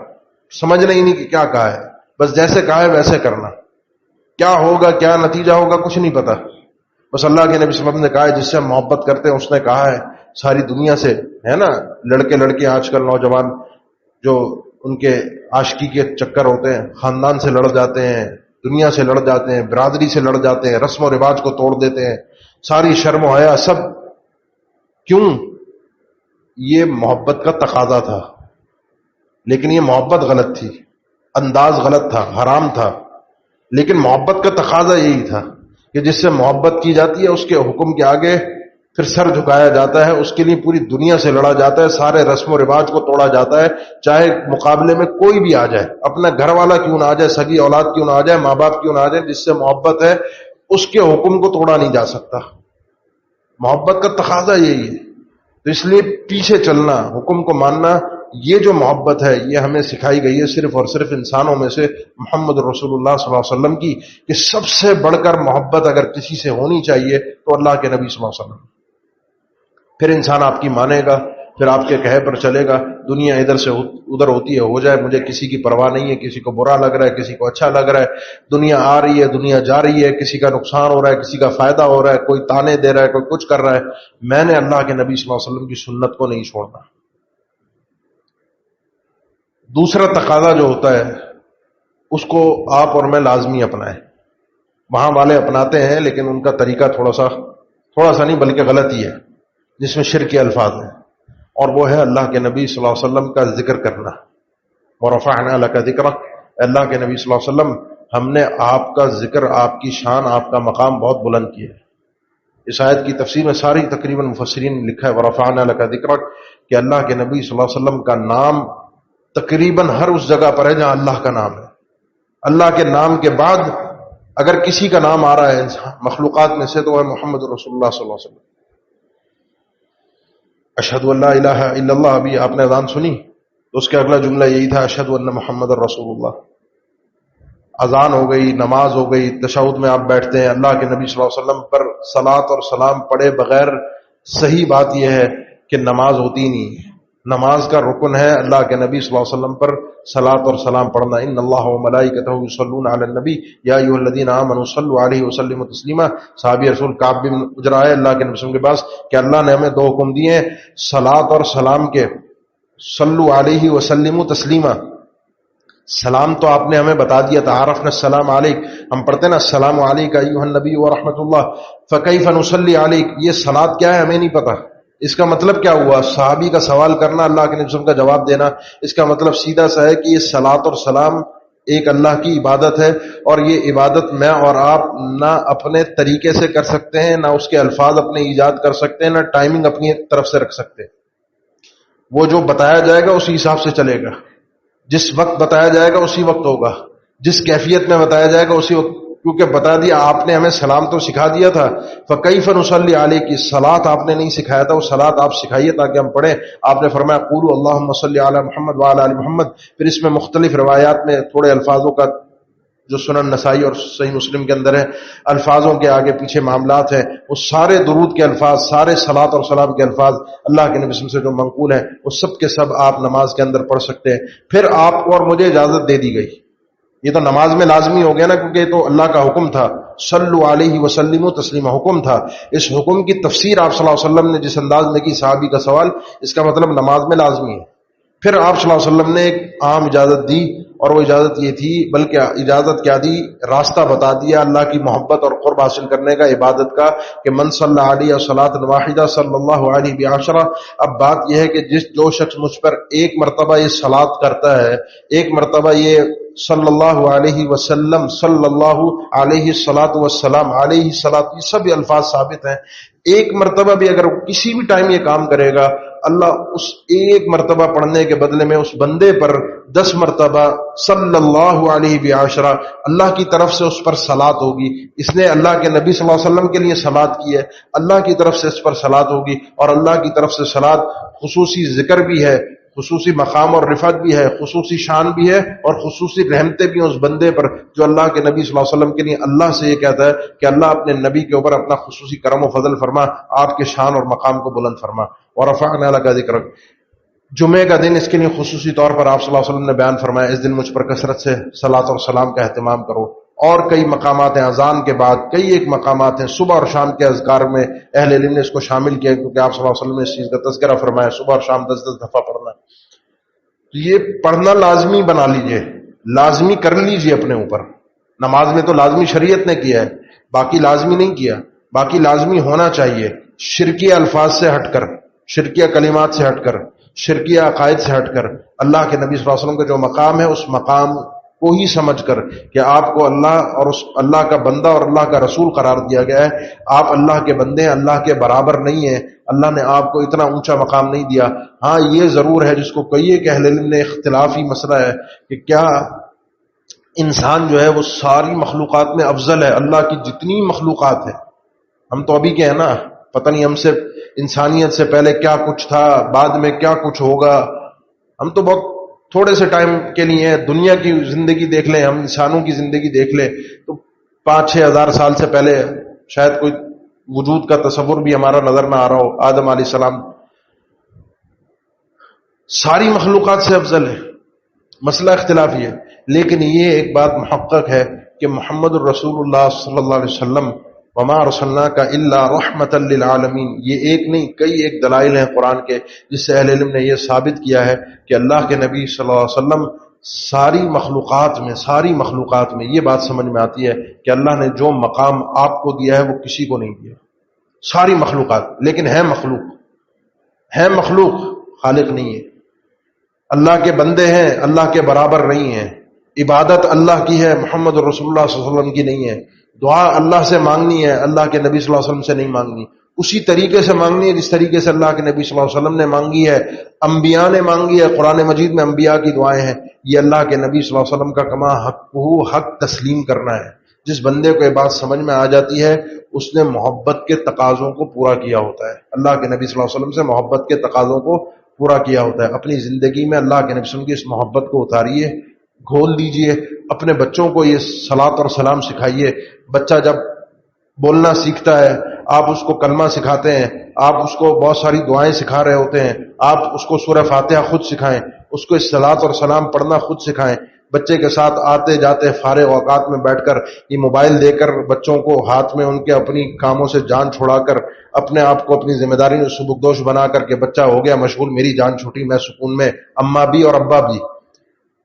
سمجھنا ہی نہیں کہ کیا کہا ہے، بس جیسے کہا ہے ویسے کرنا، کیا ہوگا کیا نتیجہ ہوگا کچھ نہیں پتا، بس اللہ کے نبی صلی اللہ علیہ وسلم نے کہا ہے جس سے ہم محبت کرتے ہیں اس نے کہا ہے ساری دنیا سے، ہے نا، لڑکے لڑکے آج کل نوجوان جو ان کے عاشقی کے چکر ہوتے ہیں، خاندان سے لڑ جاتے ہیں، دنیا سے لڑ جاتے ہیں، برادری سے لڑ جاتے ہیں، رسم و رواج کو توڑ دیتے ہیں، ساری شرم و حیا سب، کیوں؟ یہ محبت کا تقاضا تھا، لیکن یہ محبت غلط تھی، انداز غلط تھا، حرام تھا، لیکن محبت کا تقاضا یہی تھا کہ جس سے محبت کی جاتی ہے اس کے حکم کے آگے پھر سر جھکایا جاتا ہے، اس کے لیے پوری دنیا سے لڑا جاتا ہے، سارے رسم و رواج کو توڑا جاتا ہے، چاہے مقابلے میں کوئی بھی آ جائے، اپنا گھر والا کیوں نہ آ جائے، سگی اولاد کیوں نہ آ جائے، ماں باپ کیوں نہ آ جائے، جس سے محبت ہے اس کے حکم کو توڑا نہیں جا سکتا۔ محبت کا تقاضا یہی ہے، تو اس لیے پیچھے چلنا، حکم کو ماننا، یہ جو محبت ہے یہ ہمیں سکھائی گئی ہے صرف اور صرف انسانوں میں سے محمد رسول اللہ صلی اللہ علیہ وسلم کی، کہ سب سے بڑھ کر محبت اگر کسی سے ہونی چاہیے تو اللہ کے نبی صلی اللہ علیہ وسلم، پھر انسان آپ کی مانے گا، پھر آپ کے کہے پر چلے گا، دنیا ادھر سے ادھر ہوتی ہے ہو جائے، مجھے کسی کی پرواہ نہیں ہے، کسی کو برا لگ رہا ہے، کسی کو اچھا لگ رہا ہے، دنیا آ رہی ہے، دنیا جا رہی ہے، کسی کا نقصان ہو رہا ہے، کسی کا فائدہ ہو رہا ہے، کوئی تانے دے رہا ہے، کوئی کچھ کر رہا ہے، میں نے اللہ کے نبی صلی اللہ علیہ وسلم کی سنت کو نہیں چھوڑنا۔ دوسرا تقاضا جو ہوتا ہے اس کو آپ اور میں لازمی اپنائیں، وہاں والے اپناتے ہیں لیکن ان کا طریقہ تھوڑا سا نہیں بلکہ غلط ہی ہے، جس میں شرک کے الفاظ ہیں، اور وہ ہے اللہ کے نبی صلی اللہ علیہ وسلم کا ذکر کرنا۔ وَرَفَعْنَا لَكَ ذِكْرَكَ، اللہ کے نبی صلی اللہ علیہ وسلم، ہم نے آپ کا ذکر، آپ کی شان، آپ کا مقام بہت بلند کیا ہے۔ اس آیت کی تفسیر میں ساری تقریباً مفسرین نے لکھا ہے وَرَفَعْنَا لَكَ ذِكْرَكَ، کہ اللہ کے نبی صلی اللہ علیہ وسلم کا نام تقریباً ہر اس جگہ پر ہے جہاں اللہ کا نام ہے۔ اللہ کے نام کے بعد اگر کسی کا نام آ رہا ہے مخلوقات میں سے تو وہ ہے محمد رسول اللہ صلی اللہ علیہ وسلم۔ اشہد ان لا الہ الا اللہ، ابھی آپ نے اذان سنی تو اس کا اگلا جملہ یہی تھا، اشہد ان محمد رسول اللہ۔ اذان ہو گئی، نماز ہو گئی، تشہد میں آپ بیٹھتے ہیں، اللہ کے نبی صلی اللہ علیہ وسلم پر صلاۃ اور سلام پڑھے بغیر صحیح بات یہ ہے کہ نماز ہوتی ہی نہیں ہے۔ نماز کا رکن ہے اللہ کے نبی صلی اللہ علیہ وسلم پر صلاۃ اور سلام پڑھنا۔ ان اللہ و ملائکتہ یصلون علی النبی یا ایھا الذین آمنوا صلوا علیہ وسلموا تسلیما۔ صحابی رسول کعب بن عجرہ ہے اللہ کے نبی صلی اللہ علیہ وسلم کے پاس کہ اللہ نے ہمیں دو حکم دیے ہیں صلاۃ اور سلام کے، صلوا علیہ وسلموا تسلیما۔ سلام تو آپ نے ہمیں بتا دیا، تعارفنا السلام علیک، ہم پڑھتے ہیں نا السلام علیک ایھا النبی ورحمۃ اللہ، فکیف نصلی علیک، یہ صلاۃ کیا ہے ہمیں نہیں پتہ، اس کا مطلب کیا ہوا؟ صحابی کا سوال کرنا، اللہ کے نبی صلی اللہ علیہ وسلم کا جواب دینا، اس کا مطلب سیدھا سا ہے کہ یہ صلاۃ اور سلام ایک اللہ کی عبادت ہے، اور یہ عبادت میں اور آپ نہ اپنے طریقے سے کر سکتے ہیں، نہ اس کے الفاظ اپنے ایجاد کر سکتے ہیں، نہ ٹائمنگ اپنی طرف سے رکھ سکتے ہیں۔ وہ جو بتایا جائے گا اسی حساب سے چلے گا، جس وقت بتایا جائے گا اسی وقت ہوگا، جس کیفیت میں بتایا جائے گا اسی وقت، کیونکہ بتا دیا آپ نے، ہمیں سلام تو سکھا دیا تھا، فکیف نصلی علیہ کی صلاۃ آپ نے نہیں سکھایا تھا، وہ صلاۃ آپ سکھائیے تاکہ ہم پڑھیں۔ آپ نے فرمایا قولوا اللہم صلی علی محمد وعلی آل محمد، پھر اس میں مختلف روایات میں تھوڑے الفاظوں کا جو سنن نسائی اور صحیح مسلم کے اندر ہے، الفاظوں کے آگے پیچھے معاملات ہیں، وہ سارے درود کے الفاظ، سارے صلاۃ اور سلام کے الفاظ اللہ کے نبی صلی اللہ علیہ وسلم سے جو منقول ہیں وہ سب کے سب آپ نماز کے اندر پڑھ سکتے ہیں۔ پھر آپ کو اور مجھے اجازت دے دی گئی، یہ تو نماز میں لازمی ہو گیا نا، کیونکہ یہ تو اللہ کا حکم تھا، صلو علیہ وسلموا تسلیما حکم تھا۔ اس حکم کی تفسیر آپ صلی اللہ علیہ وسلم نے جس انداز میں کی، صحابی کا سوال، اس کا مطلب نماز میں لازمی ہے۔ پھر آپ صلی اللہ علیہ وسلم نے ایک عام اجازت دی، اور وہ اجازت یہ تھی، بلکہ اجازت کیا دی، راستہ بتا دیا اللہ کی محبت اور قرب حاصل کرنے کا، عبادت کا، کہ من صلی علیہ صلاۃ واحدہ صلی اللہ علیہ بعشرہ۔ اب بات یہ ہے کہ جو شخص مجھ پر ایک مرتبہ یہ صلاۃ کرتا ہے، ایک مرتبہ یہ صلی اللہ علیہ وسلم، صلی اللہ علیہ الصلاۃ والسلام، علیہ الصلاۃ، یہ سب الفاظ ثابت ہیں، ایک مرتبہ بھی اگر کسی بھی ٹائم یہ کام کرے گا اللہ اس ایک مرتبہ پڑھنے کے بدلے میں اس بندے پر 10 مرتبہ صلی اللہ علیہ بعشرہ اللہ کی طرف سے اس پر صلات ہوگی. اس نے اللہ کے نبی صلی اللہ علیہ وسلم کے لیے صلات کی ہے, اللہ کی طرف سے اس پر صلات ہوگی, اور اللہ کی طرف سے صلات خصوصی ذکر بھی ہے, خصوصی مقام اور رفعت بھی ہے, خصوصی شان بھی ہے, اور خصوصی رحمتیں بھی ہیں اس بندے پر جو اللہ کے نبی صلی اللہ علیہ وسلم کے لیے اللہ سے یہ کہتا ہے کہ اللہ اپنے نبی کے اوپر اپنا خصوصی کرم و فضل فرما, آپ کے شان اور مقام کو بلند فرما. ورفعنا لک ذکرک, جمعے کا دن اس کے لیے خصوصی طور پر آپ صلی اللہ علیہ وسلم نے بیان فرمایا اس دن مجھ پر کثرت سے صلاۃ اور سلام کا اہتمام کرو. اور کئی مقامات ہیں, اذان کے بعد کئی ایک مقامات ہیں, صبح اور شام کے اذکار میں اہل علم نے اس کو شامل کیا کیونکہ آپ صلی اللہ علیہ وسلم نے اس چیز کا تذکرہ فرمایا صبح اور شام 10 دفعہ پڑھنا. تو یہ پڑھنا لازمی بنا لیجئے, لازمی کر لیجئے اپنے اوپر. نماز میں تو لازمی شریعت نے کیا ہے, باقی لازمی نہیں کیا, باقی لازمی ہونا چاہیے. شرکیہ الفاظ سے ہٹ کر, شرکیہ کلمات سے ہٹ کر, شرکیہ عقائد سے ہٹ کر اللہ کے نبی صلی اللہ علیہ وسلم کا جو مقام ہے اس مقام کو ہی سمجھ کر کہ آپ کو اللہ اور اس اللہ کا بندہ اور اللہ کا رسول قرار دیا گیا ہے. آپ اللہ کے بندے ہیں, اللہ کے برابر نہیں ہیں, اللہ نے آپ کو اتنا اونچا مقام نہیں دیا. ہاں یہ ضرور ہے جس کو کئی ایک اہل علم نے اختلافی مسئلہ ہے کہ کیا انسان جو ہے وہ ساری مخلوقات میں افضل ہے, اللہ کی جتنی مخلوقات ہیں. ہم تو ابھی کے ہیں نا, پتہ نہیں ہم سے انسانیت سے پہلے کیا کچھ تھا, بعد میں کیا کچھ ہوگا. ہم تو بہت تھوڑے سے ٹائم کے لیے دنیا کی زندگی دیکھ لیں, ہم انسانوں کی زندگی دیکھ لیں تو 5-6 ہزار سال سے پہلے شاید کوئی وجود کا تصور بھی ہمارا نظر نہ آ رہا ہو. آدم علیہ السلام ساری مخلوقات سے افضل ہے, مسئلہ اختلافی ہے. لیکن یہ ایک بات محقق ہے کہ محمد الرسول اللہ صلی اللہ علیہ وسلم وما ارسلناک الا رحمۃ للعالمین, یہ ایک نہیں کئی ایک دلائل ہیں قرآن کے جس سے اہل علم نے یہ ثابت کیا ہے کہ اللہ کے نبی صلی اللہ علیہ وسلم ساری مخلوقات میں یہ بات سمجھ میں آتی ہے کہ اللہ نے جو مقام آپ کو دیا ہے وہ کسی کو نہیں دیا. ساری مخلوقات, لیکن ہے مخلوق, خالق نہیں ہے. اللہ کے بندے ہیں, اللہ کے برابر نہیں ہیں. عبادت اللہ کی ہے, محمد رسول اللہ صلی اللہ علیہ وسلم کی نہیں ہے. دعا اللہ سے مانگنی ہے, اللہ کے نبی صلی اللہ علیہ وسلم سے نہیں مانگنی. اسی طریقے سے مانگنی ہے جس طریقے سے اللہ کے نبی صلی اللہ علیہ وسلم نے مانگی ہے, انبیاء نے مانگی ہے. قرآن مجید میں انبیاء کی دعائیں ہیں. یہ اللہ کے نبی صلی اللہ علیہ وسلم کا کما حق تسلیم کرنا ہے. جس بندے کو یہ بات سمجھ میں آ جاتی ہے اس نے محبت کے تقاضوں کو پورا کیا ہوتا ہے, اللہ کے نبی صلی اللہ علیہ وسلم سے محبت کے تقاضوں کو پورا کیا ہوتا ہے. اپنی زندگی میں اللہ کے نبی صلی اللہ علیہ وسلم کی اس محبت کو اتاریے, گھول دیجئے. اپنے بچوں کو یہ صلاۃ اور سلام سکھائیے. بچہ جب بولنا سیکھتا ہے آپ اس کو کلمہ سکھاتے ہیں, آپ اس کو بہت ساری دعائیں سکھا رہے ہوتے ہیں, آپ اس کو سورہ فاتحہ خود سکھائیں, اس کو صلاۃ اور سلام پڑھنا خود سکھائیں. بچے کے ساتھ آتے جاتے فارغ اوقات میں بیٹھ کر یہ موبائل دے کر بچوں کو ہاتھ میں ان کے اپنی کاموں سے جان چھڑا کر اپنے آپ کو اپنی ذمہ داری میں سبکدوش بنا کر کے بچہ ہو گیا مشغول, میری جان چھوٹی میں سکون میں, اماں بھی اور ابا بھی.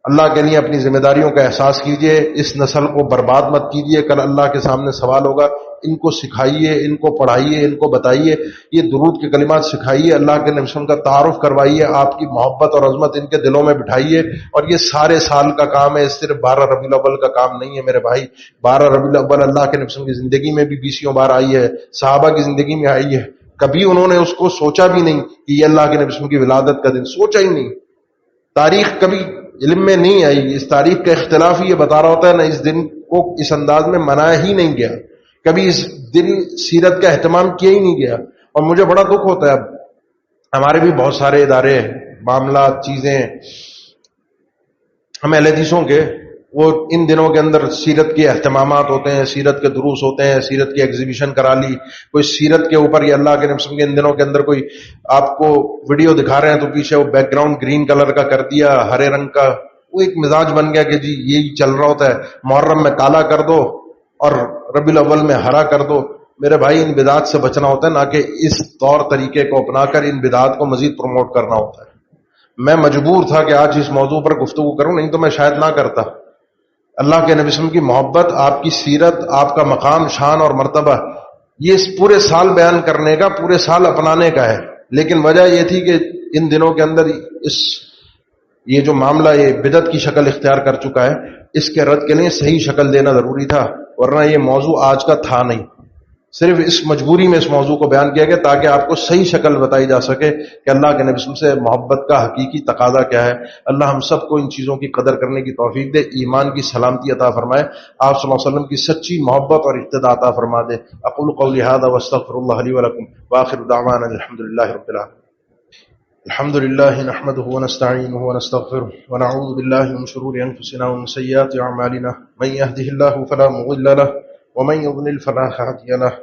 اللہ کے لیے اپنی ذمہ داریوں کا احساس کیجئے. اس نسل کو برباد مت کیجئے, کل اللہ کے سامنے سوال ہوگا. ان کو سکھائیے, ان کو پڑھائیے, ان کو بتائیے, یہ درود کے کلمات سکھائیے, اللہ کے نبی صلی اللہ علیہ وسلم کا تعارف کروائیے, آپ کی محبت اور عظمت ان کے دلوں میں بٹھائیے. اور یہ سارے سال کا کام ہے, صرف 12 ربیع الاول کا کام نہیں ہے میرے بھائی. 12 ربیع الاول اللہ کے نبی صلی اللہ علیہ وسلم کی زندگی میں بھی 20 بار آئی ہے, صحابہ کی زندگی میں آئی ہے. کبھی انہوں نے اس کو سوچا بھی نہیں کہ یہ اللہ کے نبی صلی اللہ علیہ وسلم کی ولادت کا دن, سوچا ہی نہیں. تاریخ کبھی علم میں نہیں آئی, اس تاریخ کا اختلاف ہی یہ بتا رہا ہوتا ہے نا, اس دن کو اس انداز میں منایا ہی نہیں گیا, کبھی اس دن سیرت کا اہتمام کیا ہی نہیں گیا. اور مجھے بڑا دکھ ہوتا ہے, اب ہمارے بھی بہت سارے ادارے, معاملات, چیزیں ہم اہل حدیثوں کے, وہ ان دنوں کے اندر سیرت کے اہتمامات ہوتے ہیں, سیرت کے دروس ہوتے ہیں, سیرت کی ایگزیبیشن کرا لی, کوئی سیرت کے اوپر یہ اللہ کے نبی کے ان دنوں کے اندر کوئی آپ کو ویڈیو دکھا رہے ہیں تو پیچھے وہ بیک گراؤنڈ گرین کلر کا کر دیا, ہرے رنگ کا, وہ ایک مزاج بن گیا کہ جی یہی چل رہا ہوتا ہے. محرم میں کالا کر دو اور ربیع الاول میں ہرا کر دو. میرے بھائی ان بدعات سے بچنا ہوتا ہے, نہ کہ اس طور طریقے کو اپنا کر ان بدعات کو مزید پروموٹ کرنا ہوتا ہے. میں مجبور تھا کہ آج اس موضوع پر گفتگو کروں, نہیں تو میں شاید نہ کرتا. اللہ کے نبی صلی اللہ علیہ وسلم کی محبت, آپ کی سیرت, آپ کا مقام, شان اور مرتبہ, یہ اس پورے سال بیان کرنے کا, پورے سال اپنانے کا ہے. لیکن وجہ یہ تھی کہ ان دنوں کے اندر یہ جو معاملہ یہ بدعت کی شکل اختیار کر چکا ہے, اس کے رد کے لیے صحیح شکل دینا ضروری تھا, ورنہ یہ موضوع آج کا تھا نہیں. صرف اس مجبوری میں اس موضوع کو بیان کیا گیا تاکہ آپ کو صحیح شکل بتائی جا سکے کہ اللہ کے نبی صلی اللہ علیہ وسلم سے محبت کا حقیقی تقاضا کیا ہے۔ اللہ ہم سب کو ان چیزوں کی قدر کرنے کی توفیق دے، ایمان کی سلامتی عطا فرمائے، آپ صلی اللہ علیہ وسلم کی سچی محبت اور اقتداء عطا فرما دے۔ اقول قولی ھذا واستغفر اللہ لی ولکم وآخر دعوانا الحمد للہ رب العالمین۔ الحمد للہ نحمده ونستعینه ونستغفره ونعوذ باللہ من شرور انفسنا ومن سیئات اعمالنا من يهده الله فلا مضل له ومن يضلل فلا هادي له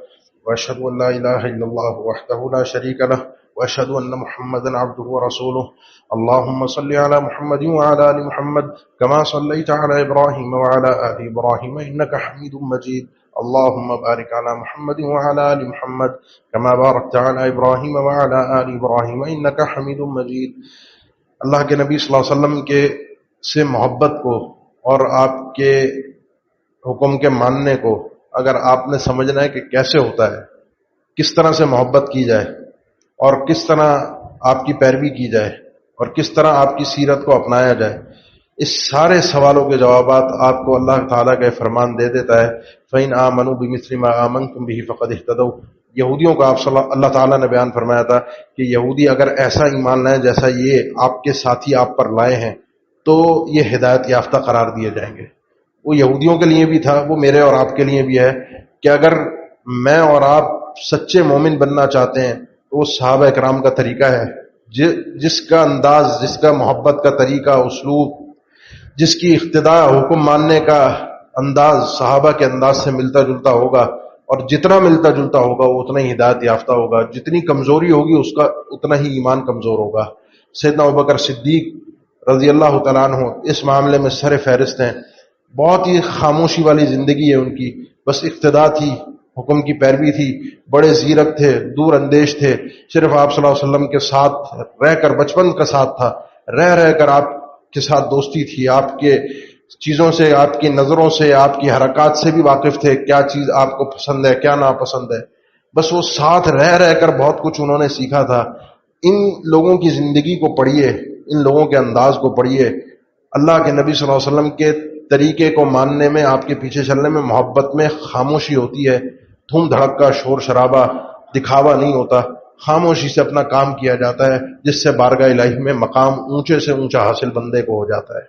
واشهد ان لا اله الا الله وحده لا شريك له واشهد ان محمدا عبده ورسوله اللهم صل على محمد وعلى ال محمد كما صليت على ابراهيم وعلى ال ابراهيم انك حميد مجيد اللهم بارك على محمد وعلى ال محمد كما باركت على ابراهيم وعلى ال ابراهيم انك حميد مجيد۔ اللہ کے نبی صلی اللہ علیہ وسلم کے سے محبت کو اور آپ کے حکم کے ماننے کو اگر آپ نے سمجھنا ہے کہ کیسے ہوتا ہے، کس طرح سے محبت کی جائے اور کس طرح آپ کی پیروی کی جائے اور کس طرح آپ کی سیرت کو اپنایا جائے، اس سارے سوالوں کے جوابات آپ کو اللہ تعالیٰ کا فرمان دے دیتا ہے۔ فَإِنْ آمَنُوا بِمِثْلِ مَا آمَنْتُمْ بِهِ فَقَدِ اهْتَدَوْا۔ یہودیوں کا اللہ تعالیٰ نے بیان فرمایا تھا کہ یہودی اگر ایسا ایمان لائیں جیسا یہ آپ کے ساتھی آپ پر لائے ہیں تو یہ ہدایت یافتہ قرار دیے جائیں گے۔ وہ یہودیوں کے لیے بھی تھا، وہ میرے اور آپ کے لیے بھی ہے کہ اگر میں اور آپ سچے مومن بننا چاہتے ہیں تو وہ صحابہ اکرام کا طریقہ ہے، جس کا انداز، جس کا محبت کا طریقہ، اسلوب، جس کی اقتداء، حکم ماننے کا انداز صحابہ کے انداز سے ملتا جلتا ہوگا، اور جتنا ملتا جلتا ہوگا وہ اتنا ہی ہدایت یافتہ ہوگا، جتنی کمزوری ہوگی اس کا اتنا ہی ایمان کمزور ہوگا۔ سیدنا ابوبکر صدیق رضی اللہ تعالیٰ عنہ اس معاملے میں سر فہرست ہیں، بہت ہی خاموشی والی زندگی ہے ان کی، بس اقتداء تھی، حکم کی پیروی تھی، بڑے زیرک تھے، دور اندیش تھے، صرف آپ صلی اللہ علیہ وسلم کے ساتھ رہ کر، بچپن کا ساتھ تھا، رہ کر آپ کے ساتھ دوستی تھی، آپ کے چیزوں سے، آپ کی نظروں سے، آپ کی حرکات سے بھی واقف تھے، کیا چیز آپ کو پسند ہے، کیا ناپسند ہے، بس وہ ساتھ رہ کر بہت کچھ انہوں نے سیکھا تھا۔ ان لوگوں کی زندگی کو پڑھیے، ان لوگوں کے انداز کو پڑھیے، اللہ کے نبی صلی اللہ علیہ وسلم کے طریقے کو ماننے میں، آپ کے پیچھے چلنے میں، محبت میں خاموشی ہوتی ہے، دھوم دھڑک کا شور شرابہ، دکھاوا نہیں ہوتا، خاموشی سے اپنا کام کیا جاتا ہے، جس سے بارگاہ الہی میں مقام اونچے سے اونچا حاصل بندے کو ہو جاتا ہے۔